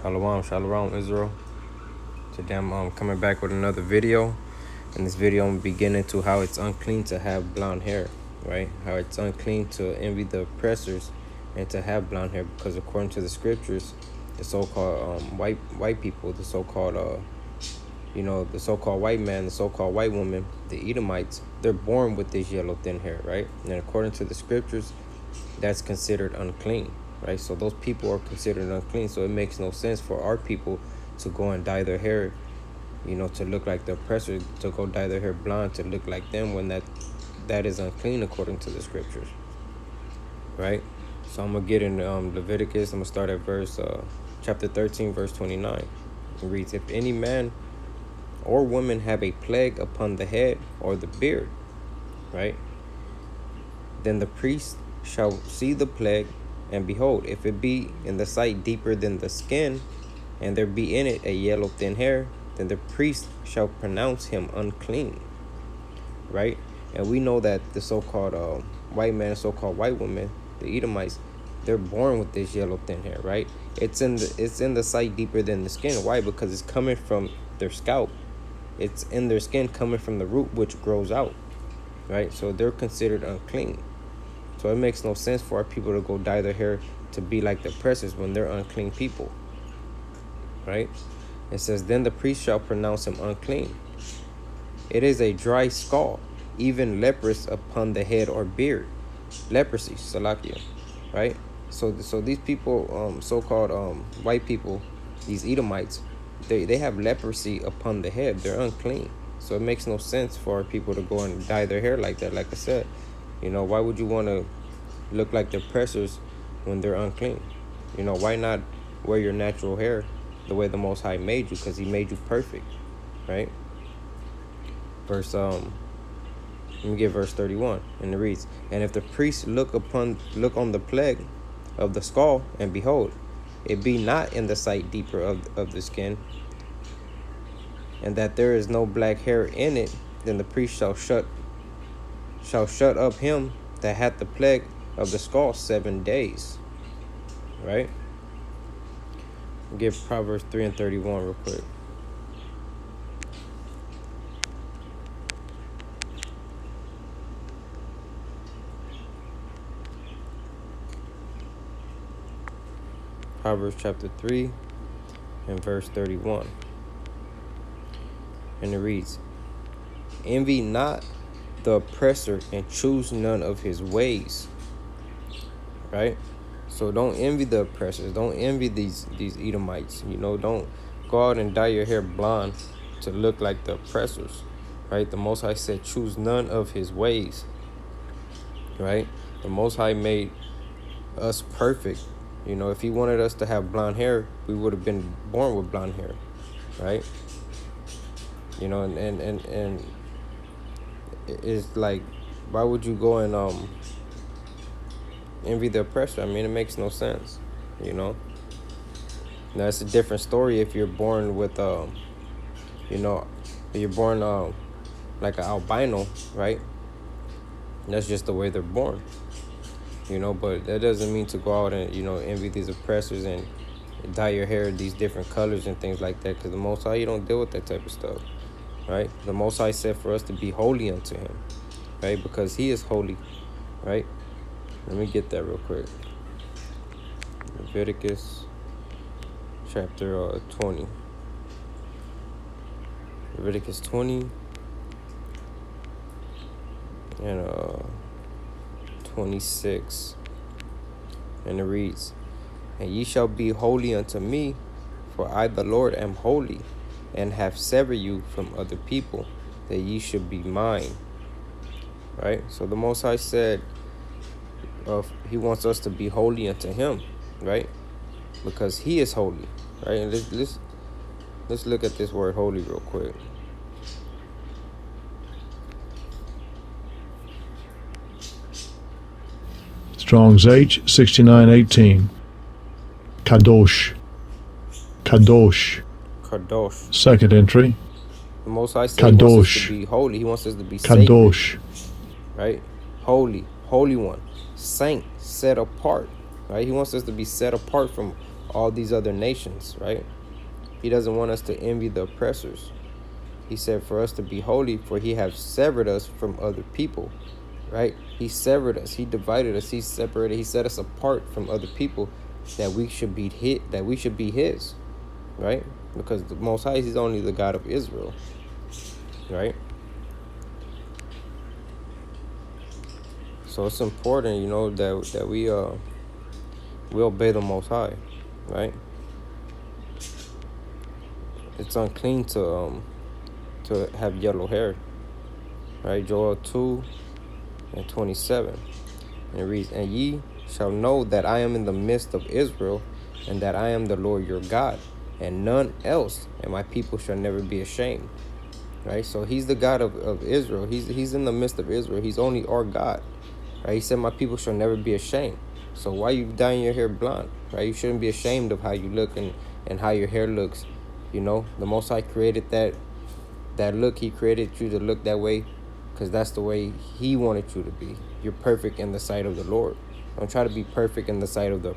Shalom, shalom, Israel. Today I'm coming back with another video. In this video, I'm beginning to how it's unclean to have blonde hair, right? How it's unclean to envy the oppressors and to have blonde hair, because according to the scriptures, the so-called white people, the so-called the so-called white man, the so-called white woman, the Edomites, they're born with this yellow thin hair, right? And according to the scriptures, that's considered unclean, right? So those people are considered unclean. So it makes no sense for our people to go and dye their hair, to look like the oppressor, to go dye their hair blonde to look like them, when that is unclean according to the scriptures, right? So I'm gonna get in Leviticus. I'm gonna start at chapter 13, verse 29. It reads, "If any man or woman have a plague upon the head or the beard," right, "then the priest shall see the plague, and behold, if it be in the sight deeper than the skin, and there be in it a yellow thin hair, then the priest shall pronounce him unclean," right? And we know that the so-called white man, so-called white woman, the Edomites, they're born with this yellow thin hair, right? It's in the sight deeper than the skin. Why? Because it's coming from their scalp. It's in their skin, coming from the root which grows out, right? So they're considered unclean. So it makes no sense for our people to go dye their hair to be like the oppressors when they're unclean people, right? It says, "Then the priest shall pronounce him unclean. It is a dry skull, even leprous upon the head or beard." Leprosy, salakia, right? So these people, so-called white people, these Edomites, they have leprosy upon the head. They're unclean. So it makes no sense for our people to go and dye their hair like that. Like I said, why would you want to look like the oppressors when they're unclean? Why not wear your natural hair the way the Most High made you? Because He made you perfect, right? Let me get verse 31, and it reads, "And if the priest look on the plague of the skull, and behold, it be not in the sight deeper of the skin, and that there is no black hair in it, then the priest shall shut up him that hath the plague of the skull 7 days." Right? Give Proverbs 3 and 31 real quick. Proverbs chapter 3 and verse 31. And it reads, "Envy not the oppressor, and choose none of his ways." Right? So don't envy the oppressors. Don't envy these Edomites. Don't go out and dye your hair blonde to look like the oppressors. Right? The Most High said, choose none of his ways. Right? The Most High made us perfect. If He wanted us to have blonde hair, we would have been born with blonde hair. Right? And it's like, why would you go and envy the oppressor? I mean, it makes no sense. Now it's a different story if you're born with you're born like an albino, right? That's just the way they're born. But that doesn't mean to go out and envy these oppressors and dye your hair these different colors and things like that, because the Most High, you don't deal with that type of stuff, right? The Most High said for us to be holy unto Him, right? Because He is holy, right? Let me get that real quick. Leviticus chapter 20. Leviticus 20 and 26. And it reads, "And ye shall be holy unto me, for I the Lord am holy, and have severed you from other people, that ye should be mine." Right? So the Most High said He wants us to be holy unto Him, right? Because He is holy, right? And let's look at this word holy real quick. Strong's H 6918. Kadosh. Kadosh. Kadosh. Second entry. The Most High said He wants us to be holy. He wants us to be Kadosh. sacred, right? Holy, Holy One, saint, set apart, right? He wants us to be set apart from all these other nations, right? He doesn't want us to envy the oppressors. He said for us to be holy, for he has severed us from other people, right? He severed us. He divided us. He separated. He set us apart from other people, that we should be his, right? Because the Most High, he's only the God of Israel, right? So it's important, you know, that we obey the Most High, right? It's unclean to have yellow hair, right? Joel 2:27, and it reads, "And ye shall know that I am in the midst of Israel, and that I am the Lord your God, and none else, and my people shall never be ashamed." Right? So he's the God of Israel. He's in the midst of Israel. He's only our God. Right? He said, "My people shall never be ashamed." So why you dyeing your hair blonde? Right? You shouldn't be ashamed of how you look and how your hair looks. You know, the Most High created that look. He created you to look that way because that's the way he wanted you to be. You're perfect in the sight of the Lord. Don't try to be perfect in the sight of the